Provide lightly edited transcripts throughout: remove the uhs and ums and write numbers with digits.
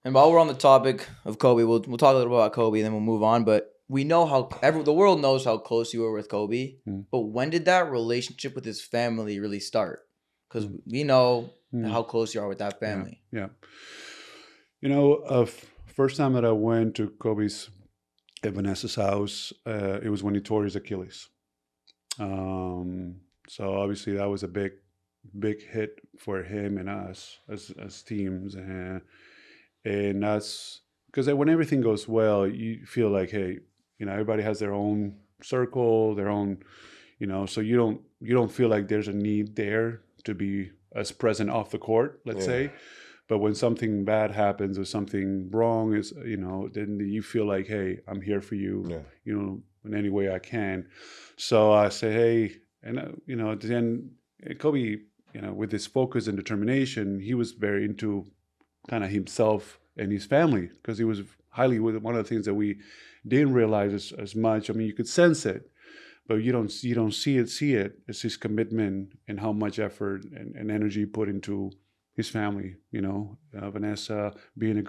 And while we're on the topic of Kobe, we'll talk a little bit about Kobe, and then we'll move on. But we know how the world knows how close you were with Kobe. Mm. But when did that relationship with his family really start? Because Mm. we know Mm. how close you are with that family. Yeah. First time that I went to Kobe's at Vanessa's house, it was when he tore his Achilles. So obviously that was a big hit for him and us as teams, and that's because when everything goes well, you feel like, hey, everybody has their own circle, their own, so you don't feel like there's a need there to be as present off the court, let's say. But when something bad happens or something wrong is, then you feel like, hey, I'm here for you, in any way I can. So I say, hey, and at the end, Kobe, with his focus and determination, he was very into kind of himself and his family, because he was highly, one of the things that we didn't realize as much. I mean, you could sense it, but you don't see it. It's his commitment and how much effort and energy put into his family. Vanessa being a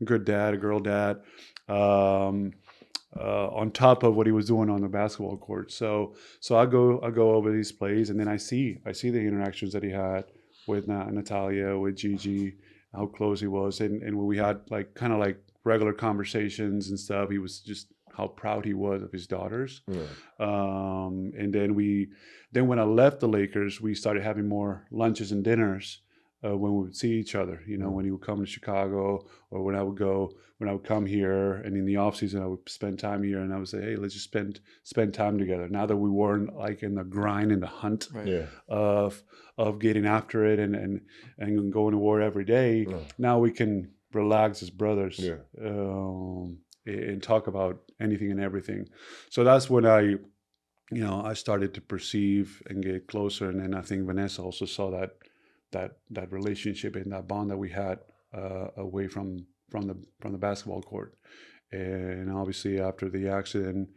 good dad, a girl dad, on top of what he was doing on the basketball court. So I go over these plays, and then I see the interactions that he had with Natalia, with Gigi, how close he was, and when we had kind of regular conversations and stuff, he was just how proud he was of his daughters. And then when I left the Lakers, we started having more lunches and dinners when we would see each other. When he would come to Chicago, or when I would come here, and in the off season I would spend time here, and I would say, hey, let's just spend time together. Now that we weren't in the grind and the hunt of getting after it and going to war every day, now we can relax as brothers. And talk about anything and everything. So that's when I started to perceive and get closer. And then I think Vanessa also saw that relationship and that bond that we had away from the basketball court. And obviously after the accident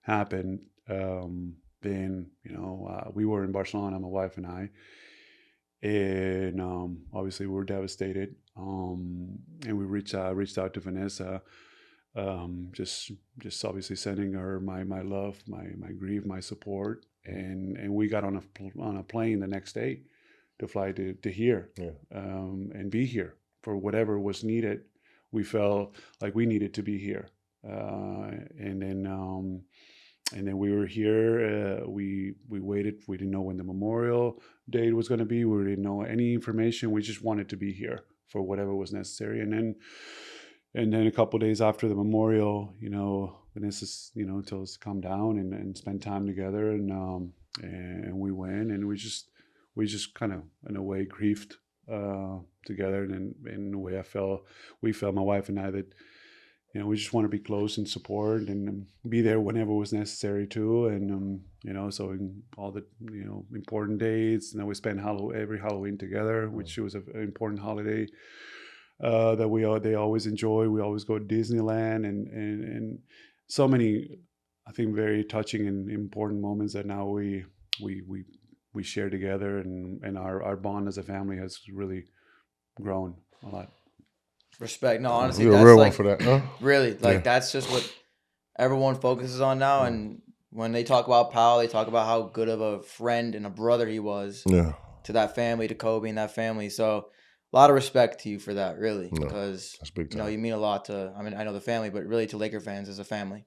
happened, then we were in Barcelona, my wife and I, and obviously we were devastated. And we reached out to Vanessa. Just obviously sending her my love, my grief, my support, and we got on a plane the next day to fly to here, and be here for whatever was needed. We felt like we needed to be here, and then we were here. We waited. We didn't know when the memorial date was going to be. We didn't know any information. We just wanted to be here for whatever was necessary, and then a couple of days after the memorial, Vanessa, told us to come down and spend time together, and we went, and we just kind of in a way grieved together, and in a way we felt, my wife and I, that we just want to be close and support and be there whenever was necessary too, and so in all the important dates, and then we spend every Halloween together, which was an important holiday. That they always enjoy. We always go to Disneyland, and so many, I think, very touching and important moments that now we share together, and our bond as a family has really grown a lot. Respect. No, honestly, You're a that's real one for that, huh? really that's just what everyone focuses on now. And when they talk about Pau, they talk about how good of a friend and a brother he was to that family, to Kobe and that family. So a lot of respect to you for that, really, because that's big time. you mean a lot to. I mean, I know the family, but really to Laker fans as a family.